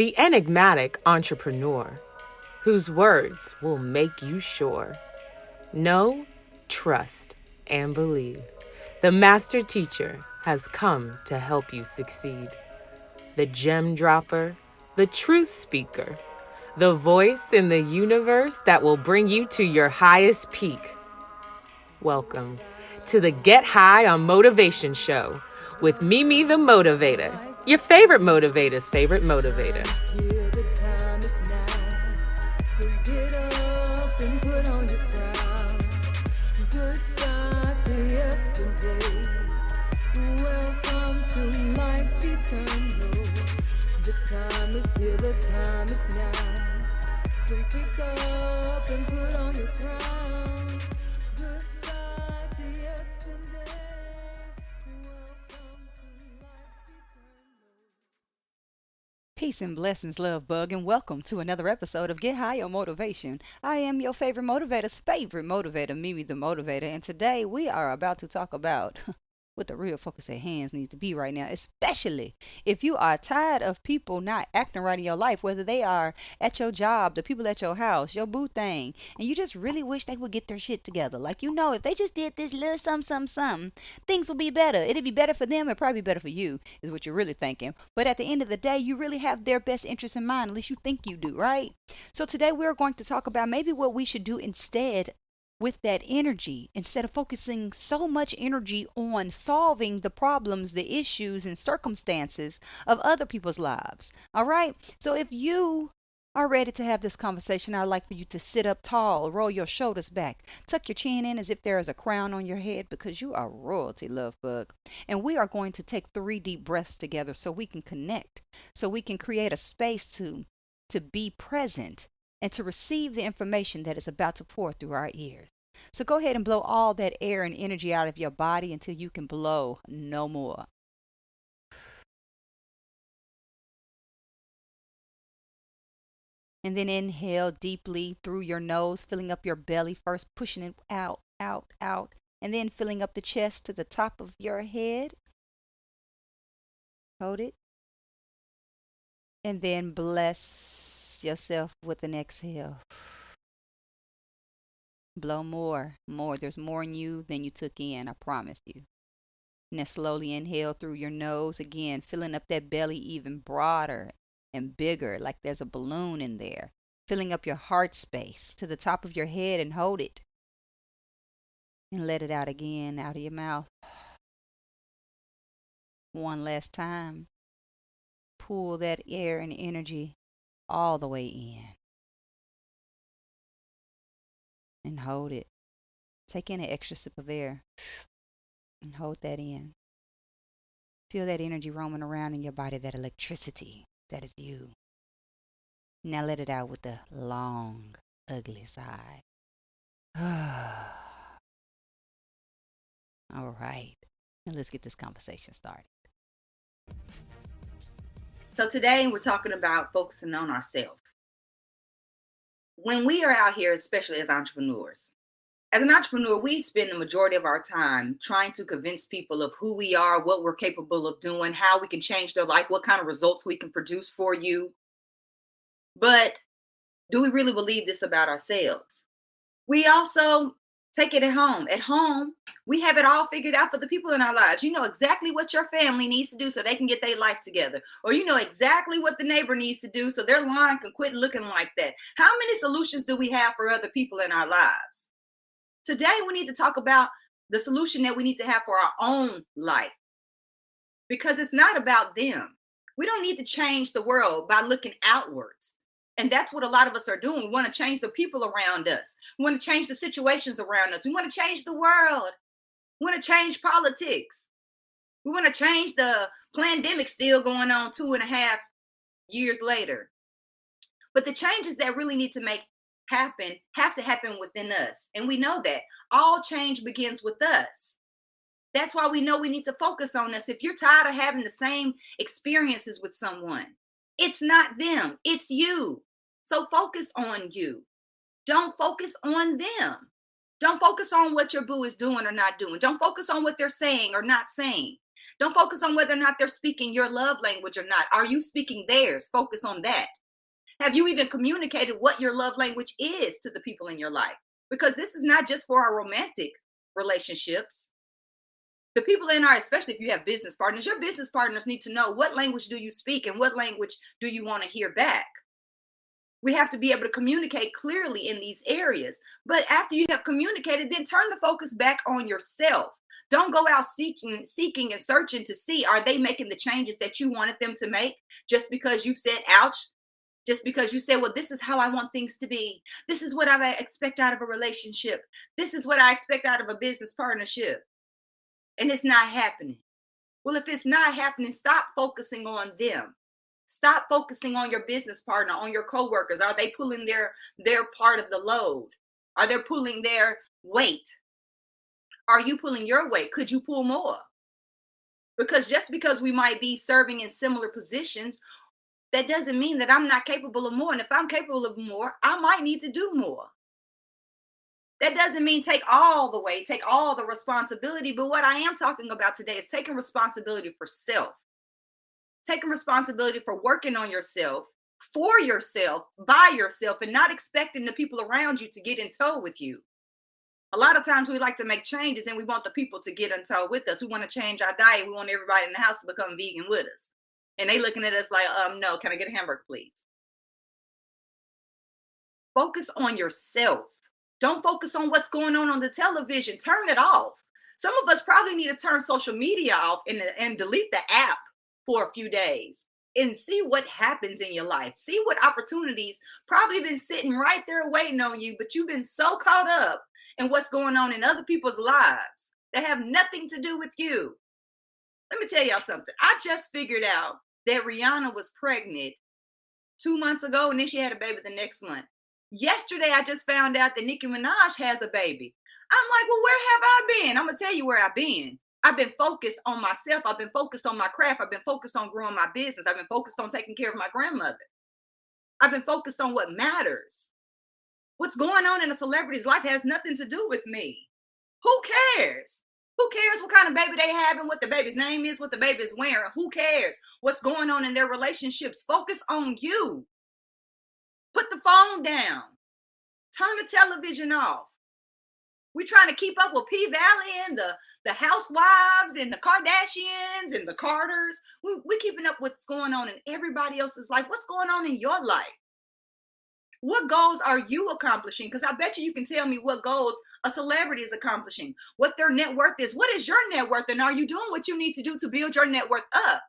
the enigmatic entrepreneur whose words will make you sure. Know, trust, and believe. The master teacher has come to help you succeed. The gem dropper, the truth speaker, the voice in the universe that will bring you to your highest peak. Welcome to the Get High on Motivation show with Mimi the Motivator, your favorite motivator's favorite motivator. Welcome to life eternal. The time is here, the time is now. So pick up and put on your crown. Goodbye to yesterday. Welcome to life eternal. Peace and blessings, love bug, and welcome to another episode of Get High on Motivation. I am your favorite motivator's favorite motivator, Mimi the Motivator, and today we are about to talk about what the real focus at hands needs to be right now, especially if you are tired of people not acting right in your life, whether they are at your job, the people at your house, your boo thing, and you just really wish they would get their shit together. Like, if they just did this little something, things will be better. It'd be better for them, it'd probably be better for you, is what you're really thinking. But at the end of the day, you really have their best interest in mind, at least you think you do, right? So today we're going to talk about maybe what we should do instead with that energy, instead of focusing so much energy on solving the problems, the issues, and circumstances of other people's lives. All right? So if you are ready to have this conversation, I'd like for you to sit up tall, roll your shoulders back, tuck your chin in as if there is a crown on your head, because you are royalty, love bug. And we are going to take 3 deep breaths together so we can connect, so we can create a space to be present and to receive the information that is about to pour through our ears. So go ahead and blow all that air and energy out of your body until you can blow no more. And then inhale deeply through your nose, filling up your belly first, pushing it out, out, out, and then filling up the chest to the top of your head. Hold it. And then bless yourself with an exhale. Blow more, more. There's more in you than you took in, I promise you. Now slowly inhale through your nose again, filling up that belly even broader and bigger, like there's a balloon in there. Filling up your heart space to the top of your head, and hold it. And let it out again, out of your mouth. One last time. Pull that air and energy all the way in. And hold it. Take in an extra sip of air and hold that in. Feel that energy roaming around in your body, that electricity. That is you. Now let it out with a long, ugly sigh. All right. Now let's get this conversation started. So today we're talking about focusing on ourselves. When we are out here, especially as entrepreneurs, as an entrepreneur, we spend the majority of our time trying to convince people of who we are, what we're capable of doing, how we can change their life, what kind of results we can produce for you. But do we really believe this about ourselves? We also take it at home. At home, we have it all figured out for the people in our lives. You know exactly what your family needs to do so they can get their life together. Or you know exactly what the neighbor needs to do so their lawn can quit looking like that. How many solutions do we have for other people in our lives? Today, we need to talk about the solution that we need to have for our own life, because it's not about them. We don't need to change the world by looking outwards. And that's what a lot of us are doing. We want to change the people around us. We want to change the situations around us. We want to change the world. We want to change politics. We want to change the pandemic still going on 2.5 years later. But the changes that really need to have to happen within us. And we know that all change begins with us. That's why we know we need to focus on us. If you're tired of having the same experiences with someone, it's not them, it's you. So focus on you. Don't focus on them. Don't focus on what your boo is doing or not doing. Don't focus on what they're saying or not saying. Don't focus on whether or not they're speaking your love language or not. Are you speaking theirs? Focus on that. Have you even communicated what your love language is to the people in your life? Because this is not just for our romantic relationships. The people in our, especially if you have business partners, your business partners need to know what language do you speak and what language do you want to hear back. We have to be able to communicate clearly in these areas. But after you have communicated, then turn the focus back on yourself. Don't go out seeking and searching to see, are they making the changes that you wanted them to make just because you said, ouch, just because you said, well, this is how I want things to be. This is what I expect out of a relationship. This is what I expect out of a business partnership. And it's not happening. Well, if it's not happening, stop focusing on them. Stop focusing on your business partner, on your coworkers. Are they pulling their part of the load? Are they pulling their weight? Are you pulling your weight? Could you pull more? Because just because we might be serving in similar positions, that doesn't mean that I'm not capable of more. And if I'm capable of more, I might need to do more. That doesn't mean take all the weight, take all the responsibility. But what I am talking about today is taking responsibility for self. Taking responsibility for working on yourself, for yourself, by yourself, and not expecting the people around you to get in tow with you. A lot of times we like to make changes and we want the people to get in tow with us. We want to change our diet. We want everybody in the house to become vegan with us. And they looking at us like, no, can I get a hamburger, please? Focus on yourself. Don't focus on what's going on the television. Turn it off. Some of us probably need to turn social media off and delete the app for a few days and see what happens in your life. See what opportunities probably been sitting right there waiting on you, but you've been so caught up in what's going on in other people's lives that have nothing to do with you. Let me tell y'all something. I just figured out that Rihanna was pregnant 2 months ago and then she had a baby the next month. Yesterday, I just found out that Nicki Minaj has a baby. I'm like, well, where have I been? I'm going to tell you where I've been. I've been focused on myself. I've been focused on my craft. I've been focused on growing my business. I've been focused on taking care of my grandmother. I've been focused on what matters. What's going on in a celebrity's life has nothing to do with me. Who cares? Who cares what kind of baby they have and what the baby's name is, what the baby's wearing? Who cares what's going on in their relationships? Focus on you. Put the phone down. Turn the television off. We're trying to keep up with P-Valley and the housewives and the Kardashians and the Carters. We're keeping up with what's going on in everybody else's life. What's going on in your life? What goals are you accomplishing? Because I bet you can tell me what goals a celebrity is accomplishing, what their net worth is. What is your net worth? And are you doing what you need to do to build your net worth up?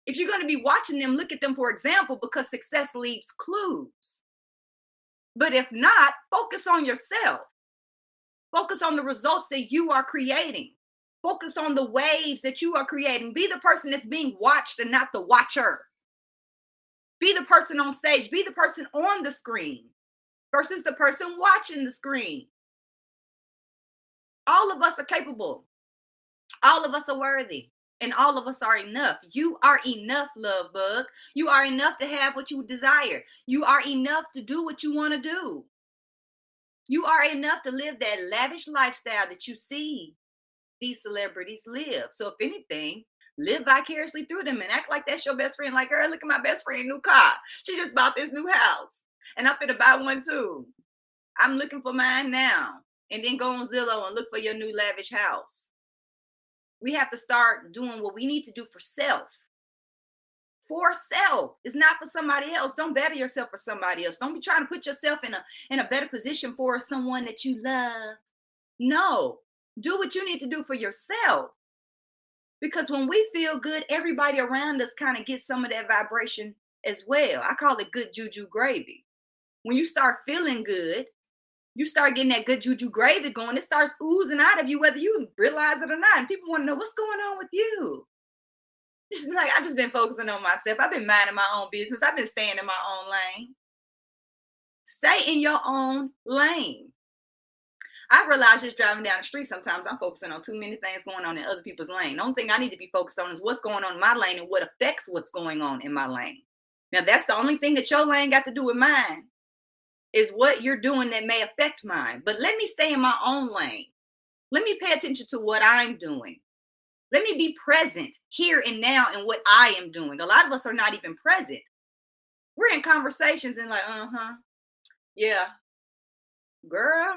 If you're going to be watching them, look at them for example, because success leaves clues. But if not, focus on yourself. Focus on the results that you are creating. Focus on the waves that you are creating. Be the person that's being watched and not the watcher. Be the person on stage. Be the person on the screen versus the person watching the screen. All of us are capable. All of us are worthy. And all of us are enough. You are enough, love bug. You are enough to have what you desire. You are enough to do what you want to do. You are enough to live that lavish lifestyle that you see these celebrities live. So if anything, live vicariously through them and act like that's your best friend. Like, girl, look at my best friend new car. She just bought this new house. And I'm finna buy one too. I'm looking for mine now. And then go on Zillow and look for your new lavish house. We have to start doing what we need to do for self. For self. It's not for somebody else. Don't better yourself for somebody else. Don't be trying to put yourself in a better position for someone that you love. No. Do what you need to do for yourself. Because when we feel good, everybody around us kind of gets some of that vibration as well. I call it good juju gravy. When you start feeling good, you start getting that good juju gravy going. It starts oozing out of you, whether you realize it or not. And people want to know what's going on with you. It's like, I've just been focusing on myself. I've been minding my own business. I've been staying in my own lane. Stay in your own lane. I realize just driving down the street, sometimes I'm focusing on too many things going on in other people's lane. The only thing I need to be focused on is what's going on in my lane and what affects what's going on in my lane. Now, that's the only thing that your lane got to do with mine. is what you're doing that may affect mine. But let me stay in my own lane. Let me pay attention to what I'm doing. Let me be present here and now in what I am doing. A lot of us are not even present. We're in conversations and like, yeah, girl,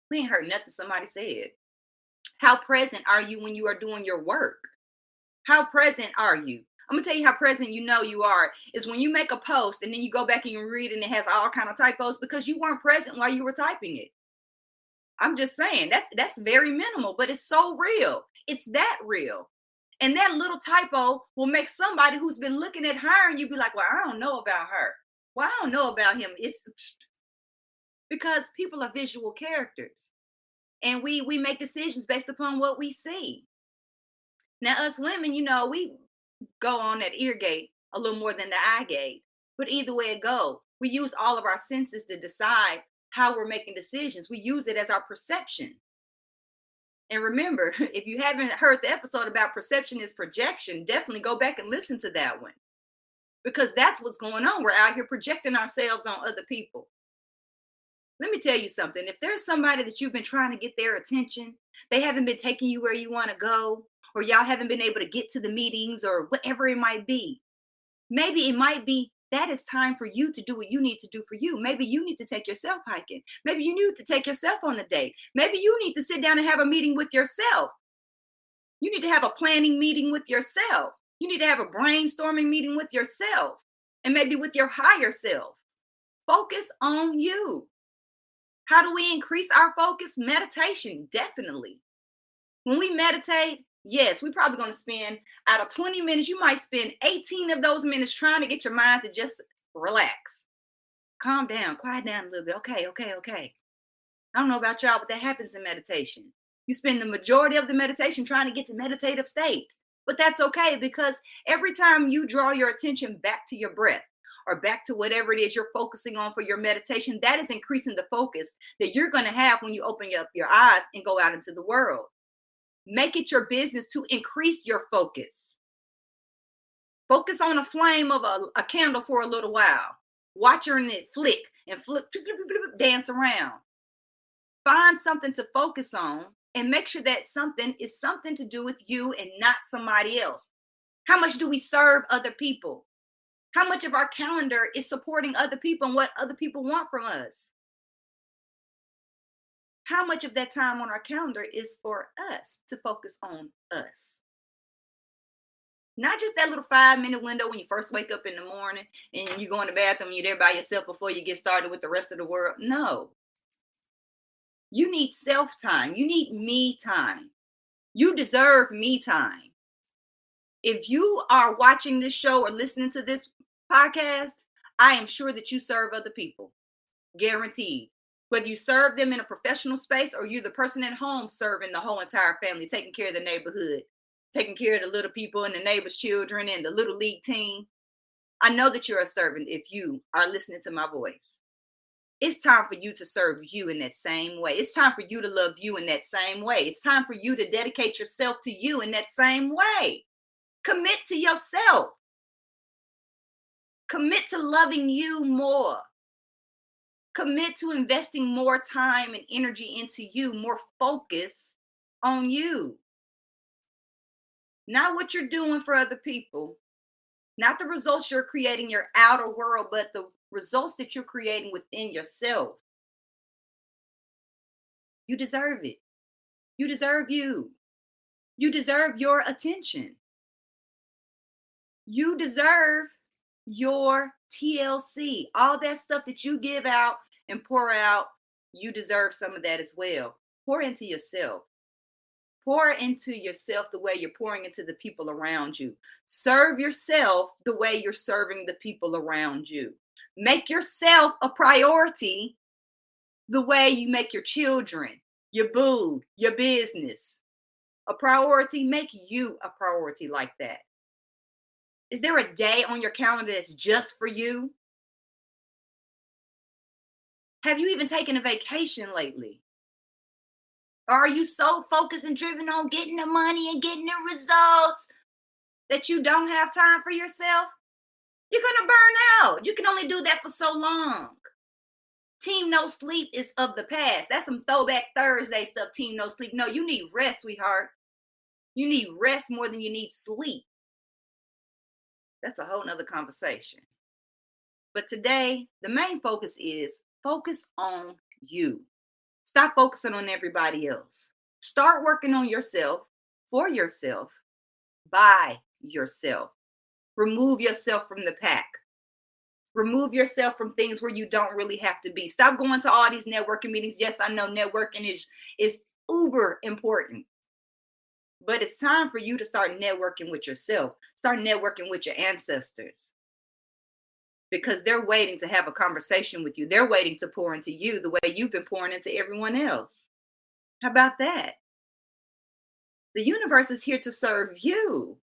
we ain't heard nothing somebody said. How present are you when you are doing your work? How present are you? I'm gonna tell you how present you know you are is when you make a post and then you go back and you read and it has all kind of typos because you weren't present while you were typing it. I'm just saying that's very minimal, but it's so real. It's that real. And that little typo will make somebody who's been looking at her and you be like, well, I don't know about her. Well, I don't know about him. It's because people are visual characters. And we make decisions based upon what we see. Now, us women, we go on that ear gate a little more than the eye gate. But either way it go, we use all of our senses to decide how we're making decisions. We use it as our perception. And remember, if you haven't heard the episode about perception is projection, definitely go back and listen to that one. Because that's what's going on. We're out here projecting ourselves on other people. Let me tell you something. If there's somebody that you've been trying to get their attention, they haven't been taking you where you want to go, or y'all haven't been able to get to the meetings or whatever it might be. Maybe it might be that it's time for you to do what you need to do for you. Maybe you need to take yourself hiking. Maybe you need to take yourself on a date. Maybe you need to sit down and have a meeting with yourself. You need to have a planning meeting with yourself. You need to have a brainstorming meeting with yourself and maybe with your higher self. Focus on you. How do we increase our focus? Meditation, definitely. When we meditate, yes, we're probably going to spend out of 20 minutes, you might spend 18 of those minutes trying to get your mind to just relax. Calm down, quiet down a little bit. Okay. I don't know about y'all, but that happens in meditation. You spend the majority of the meditation trying to get to meditative state. But that's okay because every time you draw your attention back to your breath, or back to whatever it is you're focusing on for your meditation, that is increasing the focus that you're going to have when you open up your eyes and go out into the world. Make it your business to increase your focus. Focus on a flame of a candle for a little while. Watching it flick and flip, dance around. Find something to focus on and make sure that something is something to do with you and not somebody else. How much do we serve other people? How much of our calendar is supporting other people and what other people want from us? How much of that time on our calendar is for us to focus on us? Not just that little 5-minute window when you first wake up in the morning and you go in the bathroom and you're there by yourself before you get started with the rest of the world. No. You need self-time. You need me time. You deserve me time. If you are watching this show or listening to this podcast, I am sure that you serve other people. Guaranteed. Whether you serve them in a professional space or you're the person at home serving the whole entire family, taking care of the neighborhood, taking care of the little people and the neighbors' children and the little league team. I know that you're a servant if you are listening to my voice. It's time for you to serve you in that same way. It's time for you to love you in that same way. It's time for you to dedicate yourself to you in that same way. Commit to yourself. Commit to loving you more. Commit to investing more time and energy into you, more focus on you. Not what you're doing for other people, not the results you're creating in your outer world, but the results that you're creating within yourself. You deserve it. You deserve you. You deserve your attention. You deserve your TLC. All that stuff that you give out and pour out, you deserve some of that as well. Pour into yourself. Pour into yourself the way you're pouring into the people around you. Serve yourself the way you're serving the people around you. Make yourself a priority the way you make your children, your boo, your business a priority. Make you a priority like that. Is there a day on your calendar that's just for you? Have you even taken a vacation lately? Or are you so focused and driven on getting the money and getting the results that you don't have time for yourself? You're going to burn out. You can only do that for so long. Team no sleep is of the past. That's some throwback Thursday stuff, team no sleep. No, you need rest, sweetheart. You need rest more than you need sleep. That's a whole nother conversation. But today, the main focus is focus on you. Stop focusing on everybody else. Start working on yourself, for yourself, by yourself. Remove yourself from the pack. Remove yourself from things where you don't really have to be. Stop going to all these networking meetings. Yes, I know networking is uber important. But it's time for you to start networking with yourself. Start networking with your ancestors. Because they're waiting to have a conversation with you. They're waiting to pour into you the way you've been pouring into everyone else. How about that? The universe is here to serve you.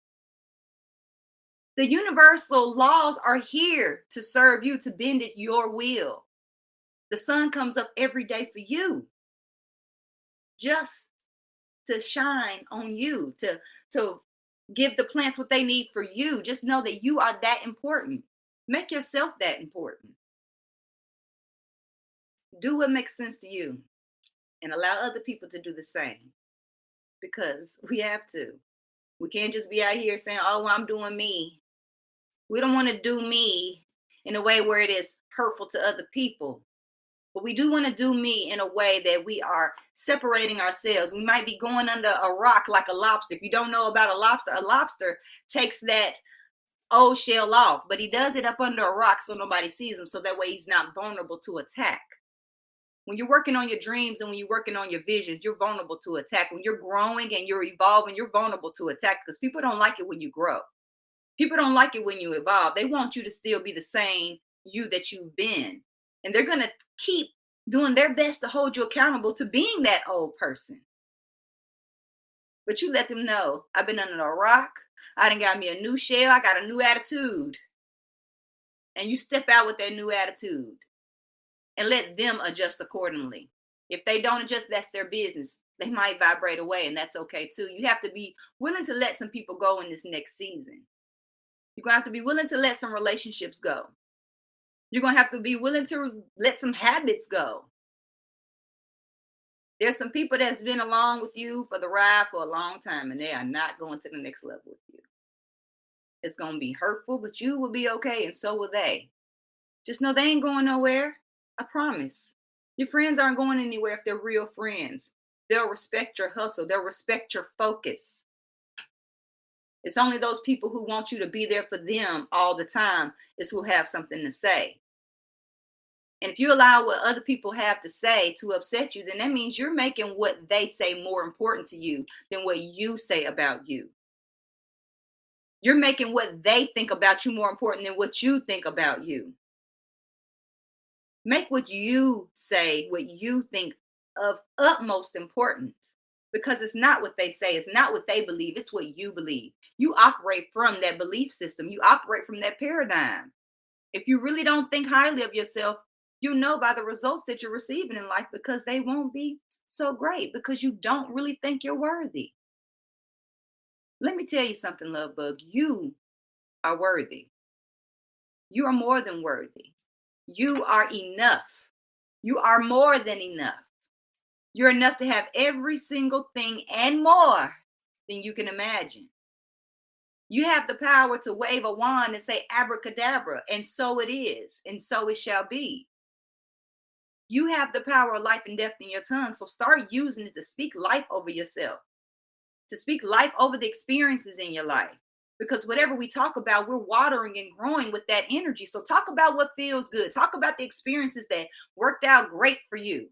The universal laws are here to serve you, to bend it your will. The sun comes up every day for you, just to shine on you, to give the plants what they need for you. Just know that you are that important. Make yourself that important. Do what makes sense to you and allow other people to do the same, because we have to. We can't just be out here saying, oh, well, I'm doing me. We don't want to do me in a way where it is hurtful to other people. But we do want to do me in a way that we are separating ourselves. We might be going under a rock like a lobster. If you don't know about a lobster takes that old shell off, but he does it up under a rock so nobody sees him, so that way he's not vulnerable to attack. When you're working on your dreams and when you're working on your visions, you're vulnerable to attack. When you're growing and you're evolving, you're vulnerable to attack, because people don't like it when you grow. People don't like it when you evolve. They want you to still be the same you that you've been. And they're going to keep doing their best to hold you accountable to being that old person. But you let them know, I've been under a rock. I done got me a new shell. I got a new attitude. And you step out with that new attitude and let them adjust accordingly. If they don't adjust, that's their business. They might vibrate away, and that's okay too. You have to be willing to let some people go in this next season. You're going to have to be willing to let some relationships go. You're going to have to be willing to let some habits go. There's some people that's been along with you for the ride for a long time, and they are not going to the next level with you. It's going to be hurtful, but you will be okay, and so will they. Just know they ain't going nowhere. I promise. Your friends aren't going anywhere if they're real friends. They'll respect your hustle. They'll respect your focus. It's only those people who want you to be there for them all the time is who have something to say. And if you allow what other people have to say to upset you, then that means you're making what they say more important to you than what you say about you. You're making what they think about you more important than what you think about you. Make what you say, what you think, of utmost importance, because it's not what they say, it's not what they believe, it's what you believe. You operate from that belief system, you operate from that paradigm. If you really don't think highly of yourself, you'll know by the results that you're receiving in life, because they won't be so great, because you don't really think you're worthy. Let me tell you something, love bug. You are worthy. You are more than worthy. You are enough. You are more than enough. You're enough to have every single thing and more than you can imagine. You have the power to wave a wand and say abracadabra, and so it is, and so it shall be. You have the power of life and death in your tongue, so start using it to speak life over yourself, to speak life over the experiences in your life. Because whatever we talk about, we're watering and growing with that energy. So talk about what feels good. Talk about the experiences that worked out great for you.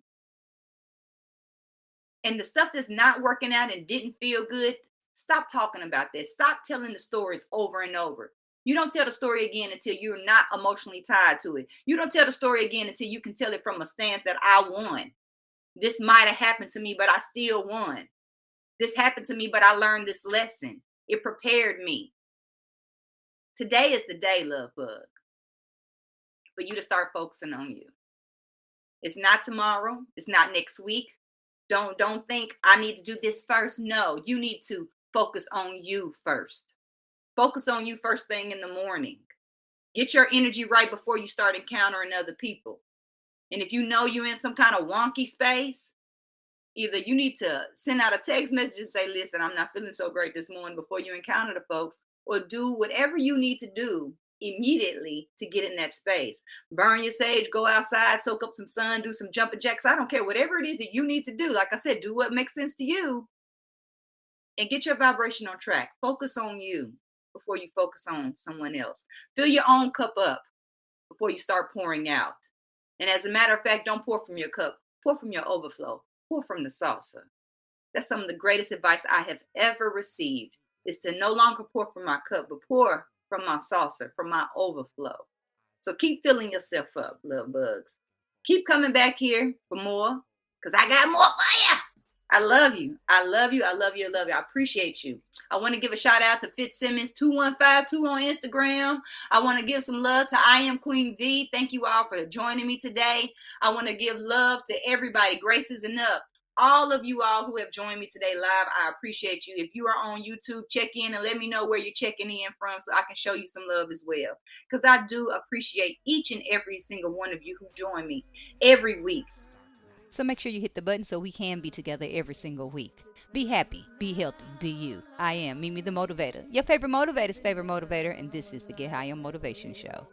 And the stuff that's not working out and didn't feel good, stop talking about that. Stop telling the stories over and over. You don't tell the story again until you're not emotionally tied to it. You don't tell the story again until you can tell it from a stance that I won. This might have happened to me, but I still won. This happened to me, but I learned this lesson. It prepared me. Today is the day, love bug, for you to start focusing on you. It's not tomorrow. It's not next week. Don't think I need to do this first. No, you need to focus on you first. Focus on you first thing in the morning. Get your energy right before you start encountering other people. And if you know you're in some kind of wonky space, either you need to send out a text message and say, listen, I'm not feeling so great this morning before you encounter the folks, or do whatever you need to do immediately to get in that space. Burn your sage, go outside, soak up some sun, do some jumping jacks. I don't care. Whatever it is that you need to do, like I said, do what makes sense to you and get your vibration on track. Focus on you before you focus on someone else. Fill your own cup up before you start pouring out. And as a matter of fact, don't pour from your cup, pour from your overflow, pour from the saucer. That's some of the greatest advice I have ever received, is to no longer pour from my cup, but pour from my saucer, from my overflow. So keep filling yourself up, love bugs. Keep coming back here for more, because I got more for you. I love you. I love you. I love you. I love you. I appreciate you. I want to give a shout out to Fitzsimmons 2152 on Instagram. I want to give some love to I Am Queen V. Thank you all for joining me today. I want to give love to everybody. Grace is enough. All of you all who have joined me today live, I appreciate you. If you are on YouTube, check in and let me know where you're checking in from so I can show you some love as well. Because I do appreciate each and every single one of you who join me every week. So make sure you hit the button so we can be together every single week. Be happy, be healthy, be you. I am Mimi the Motivator, your favorite motivator's favorite motivator, and this is the Get High on Motivation Show.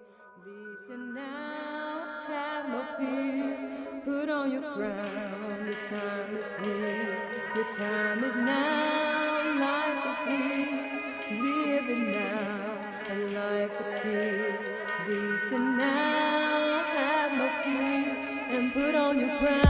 Listen now, have no fear. Put on your crown. The time is here. The time is now. Life is here. Live it now. A life of tears. Listen now, have no fear, and put on your crown.